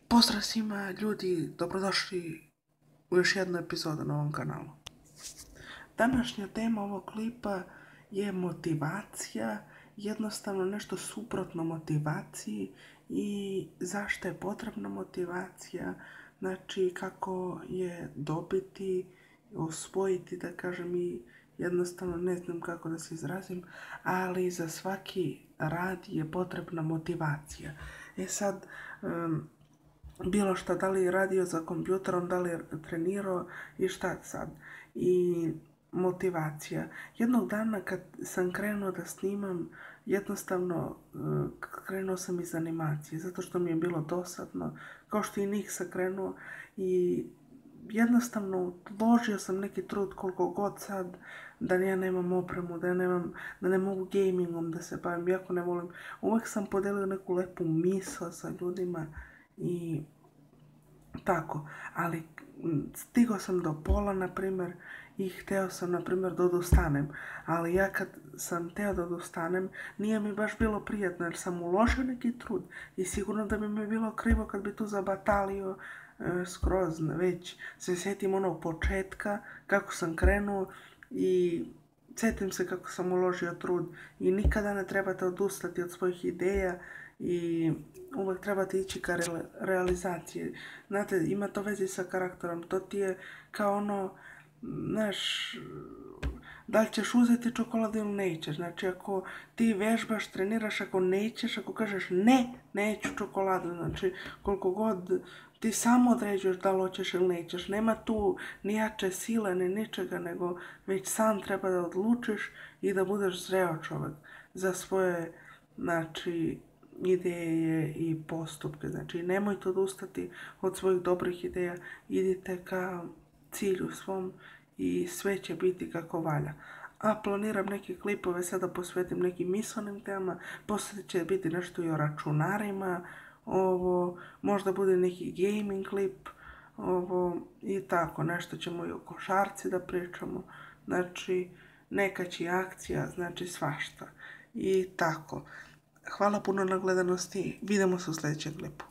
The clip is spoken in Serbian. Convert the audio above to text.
Pozdrav svima ljudi, dobrodošli u još jednu epizodu na ovom kanalu. Današnja tema ovog klipa je motivacija, jednostavno nešto suprotno motivaciji i zašto je potrebna motivacija, znači kako je dobiti, osvojiti, da kažem, i jednostavno ne znam kako da se izrazim, ali za svaki rad je potrebna motivacija. Sad, bilo šta, da li je radio za kompjuterom, da li je trenirao i šta sad. I motivacija. Jednog dana kad sam krenuo da snimam, jednostavno krenuo sam iz animacije, zato što mi je bilo dosadno, kao što i Nik sam krenuo i jednostavno uložio sam neki trud koliko god sad, da ja nemam opremu, da ne mogu gamingom da se bavim, jako ne volim. Uvek sam podelio neku lepu misao sa ljudima i tako, ali stigao sam do pola, na primjer, i hteo sam, na primjer, da odustanem, ali ja kad sam hteo da odustanem, nije mi baš bilo prijatno, jer sam uložio neki trud i sigurno da bi mi bilo krivo kad bi tu zabatalio skroz, već se sjetim onog početka, kako sam krenuo i sjetim se kako sam uložio trud i nikada ne trebate odustati od svojih ideja i uvek trebate ići ka realizaciji. Znate, ima to veze sa karakterom, to ti je kao ono, znaš, da li ćeš uzeti čokoladu ili nećeš. Znači, ako ti vežbaš, treniraš, ako nećeš, ako kažeš ne, neću čokoladu, znači, koliko god ti samo određuješ da li hoćeš ili nećeš. Nema tu ni jače sile, ni ničega, nego već sam treba da odlučiš i da budeš zreo čovek za svoje, znači, ideje i postupke. Znači, nemojte odustati od svojih dobrih ideja, idite ka cilju svom i sve će biti kako valja. A planiram neke klipove sada posvetim nekim misaonim temama, posle će biti nešto i o računarima, možda bude neki gaming klip, i tako, nešto ćemo i o košarci da pričamo, znači neka će akcija, znači svašta i tako. Hvala puno na gledanosti, vidimo se u sljedećem klipu.